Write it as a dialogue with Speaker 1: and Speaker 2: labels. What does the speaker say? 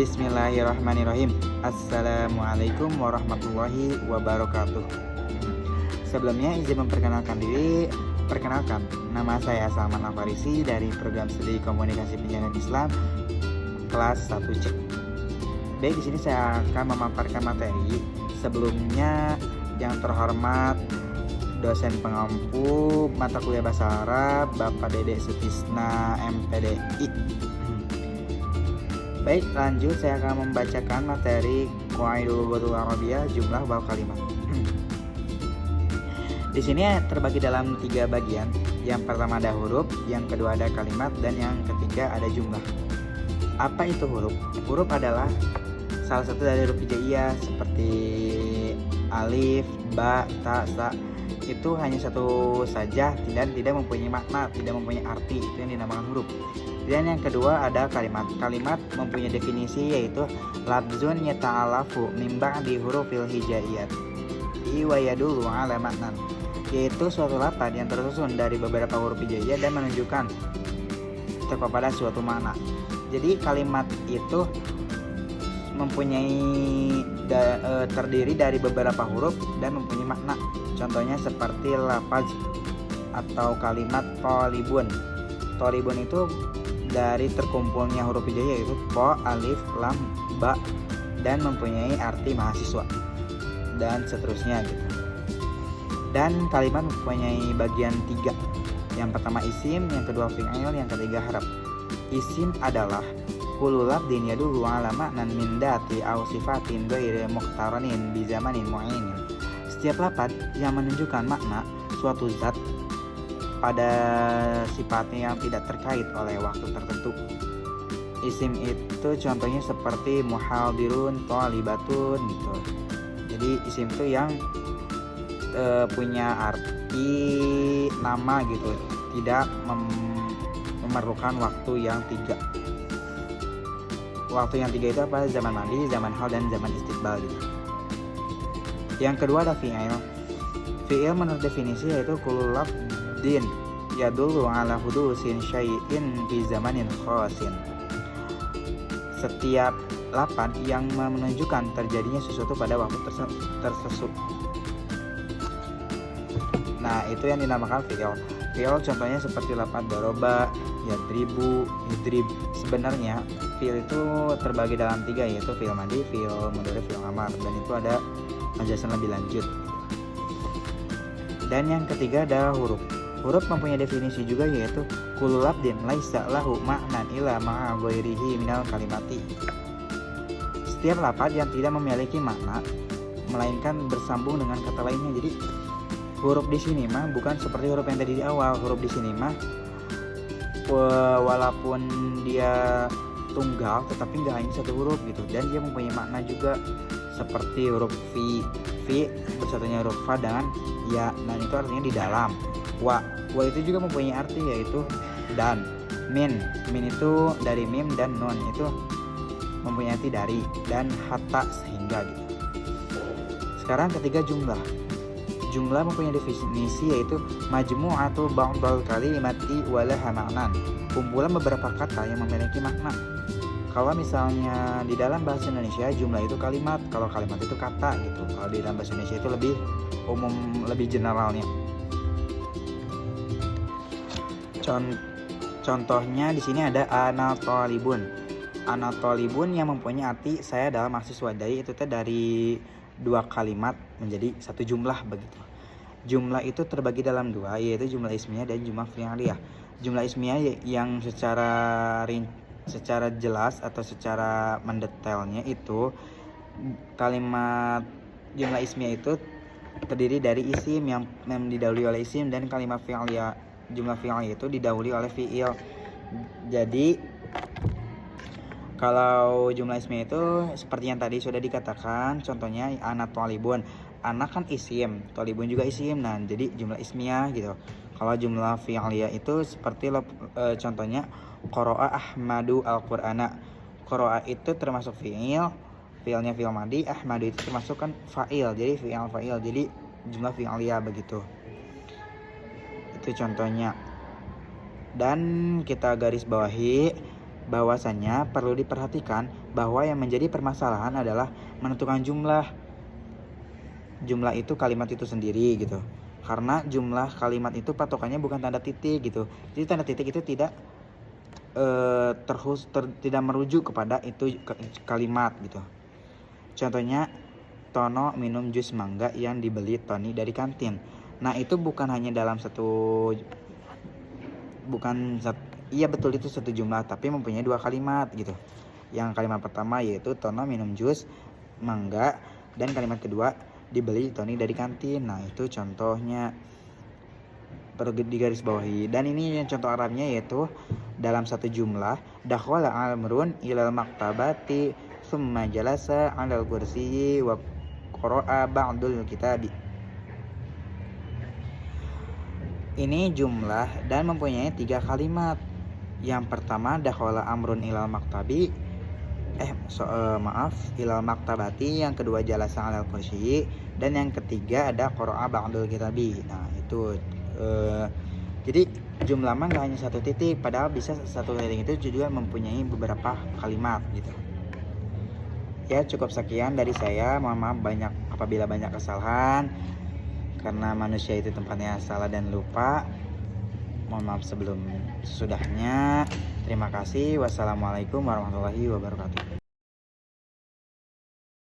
Speaker 1: Bismillahirrahmanirrahim. Assalamualaikum warahmatullahi wabarakatuh. Sebelumnya izin memperkenalkan diri. Perkenalkan, nama saya Salman Al-Farisi dari Program Studi Komunikasi Penyiaran Islam kelas 1C. Baik, di sini saya akan memaparkan materi. Sebelumnya, yang terhormat dosen pengampu mata kuliah Bahasa Arab Bapak Dede Sutisna MPDI. Baik, lanjut saya akan membacakan materi Qawaidul Lughatil Arabiyyah jumlah wal kalimat. Di sini terbagi dalam 3 bagian. Yang pertama ada huruf, yang kedua ada kalimat, dan yang ketiga ada jumlah. Apa itu huruf? Huruf adalah salah satu dari huruf hijaiyah seperti alif, ba, ta, sa. Itu hanya satu saja dan tidak mempunyai makna, tidak mempunyai arti. Itu yang dinamakan huruf. Dan yang kedua ada kalimat. Kalimat mempunyai definisi yaitu labzun yata'alafu min ba'di hurufil hijaiyat wa yadullu ala maknan, yaitu suatu lafaz yang tersusun dari beberapa huruf hijaiyah dan menunjukkan kepada suatu makna. Jadi kalimat itu mempunyai terdiri dari beberapa huruf dan mempunyai makna. Contohnya seperti lafaz atau kalimat thalibun. Thalibun itu dari terkumpulnya huruf hijaiyah yaitu po, alif, lam, ba, dan mempunyai arti mahasiswa dan seterusnya gitu. Dan kalimat mempunyai bagian 3. Yang pertama isim, yang kedua fi'il, yang ketiga harf. Isim adalah kullu lafdin yadullu ala ma'nan min dati aw sifatin ghairi muqtaranin bi zamanin mu'ayyin. Setiap lafaz yang menunjukkan makna suatu zat pada sifatnya yang tidak terkait oleh waktu tertentu. Isim itu contohnya seperti muhadirun, thalibatun gitu. Jadi isim itu yang punya arti nama gitu, tidak memerlukan waktu yang 3. Waktu yang 3 itu apa? Zaman madi, zaman hal, dan zaman istiqbal gitu. Yang kedua ada fi'il. Fi'il menurut definisi yaitu kullu lafdin yadullu ala hudusin syai'in fi zamanin khasin. Setiap lafaz yang menunjukkan terjadinya sesuatu pada waktu tertentu. Nah, itu yang dinamakan fi'il. Fi'il contohnya seperti lafaz daroba, yadribu, yudrib. Sebenarnya fi'il itu terbagi dalam 3 yaitu fi'il madi, fi'il mudhari, fi'il amar, dan itu ada penjelasan lebih lanjut. Dan yang ketiga ada huruf. Huruf mempunyai definisi juga yaitu kullu lafdin laisa lahu ma'nan illa ma'a ghairihi minal kalimati. Setiap lafaz yang tidak memiliki makna melainkan bersambung dengan kata lainnya. Jadi huruf di sini mah bukan seperti huruf yang tadi di awal. Huruf di sini mah walaupun dia tunggal tetapi nggak hanya satu huruf gitu, dan dia mempunyai makna juga seperti huruf fi bersatunya huruf fa dengan ya, dan itu artinya di dalam. Wa itu juga mempunyai arti yaitu dan. Min itu dari mim dan nun itu mempunyai arti dari, dan hatta sehingga gitu. Sekarang ketiga jumlah. Jumlah mempunyai definisi yaitu majmu'atu ba'dal kalimati wa laha ma'nan. Kumpulan beberapa kata yang memiliki makna. Kalau misalnya di dalam bahasa Indonesia jumlah itu kalimat, kalau kalimat itu kata gitu. Kalau di dalam bahasa Indonesia itu lebih umum, lebih generalnya. Contohnya di sini ada ana thalibun. Ana thalibun yang mempunyai arti saya adalah mahasiswa. Dari itu dari 2 kalimat menjadi satu jumlah begitu. Jumlah itu terbagi dalam 2 yaitu jumlah ismiyah dan jumlah fi'liyah. Jumlah ismiyah yang secara jelas atau secara mendetailnya itu kalimat jumlah ismiyah itu terdiri dari isim yang didahului oleh isim, dan kalimat fi'liyah jumlah fi'liyah itu didahului oleh fi'il. Jadi kalau jumlah ismiyah itu seperti yang tadi sudah dikatakan, contohnya ana thalibun. Ana kan isim, thalibun juga isim. Nah, jadi jumlah ismiyah gitu. Kalau jumlah fi'liyah itu seperti contohnya qara'a Ahmadu al-Qur'ana. Qara'a itu termasuk fi'il, fi'ilnya fi'il madi, Ahmadu itu termasuk kan fa'il. Jadi fi'il fa'il. Jadi jumlah fi'liyah begitu. Itu contohnya. Dan kita garis bawahi bahwasanya perlu diperhatikan bahwa yang menjadi permasalahan adalah menentukan jumlah. Jumlah itu kalimat itu sendiri gitu. Karena jumlah kalimat itu patokannya bukan tanda titik gitu. Jadi tanda titik itu tidak tidak merujuk kepada itu kalimat gitu. Contohnya, Tono minum jus mangga yang dibeli Tony dari kantin. Nah, itu bukan hanya dalam iya betul, itu satu jumlah, tapi mempunyai dua kalimat gitu. Yang kalimat pertama yaitu Tono minum jus mangga, dan kalimat kedua dibeli Tony dari kantin. Nah, itu contohnya, perlu digarisbawahi. Dan ini yang contoh Arabnya yaitu dalam satu jumlah, dakhala Amrun ilal maktabati summa jalasa 'alal kursiyyi wa qara'a ba'dul kitabi. Ini jumlah dan mempunyai 3 kalimat. Yang pertama, dakhala Amrun ilal maktabi ilal maktabati. Yang kedua, jalasa 'alal kursiyyi. Dan yang ketiga ada qara'a ba'dul kitabi. Nah, itu jadi jumlah mah nggak hanya satu titik, padahal bisa satu titik itu juga mempunyai beberapa kalimat gitu. Ya, cukup sekian dari saya. Mohon maaf apabila banyak kesalahan, karena manusia itu tempatnya salah dan lupa. Mohon maaf sesudahnya. Terima kasih. Wassalamualaikum warahmatullahi wabarakatuh.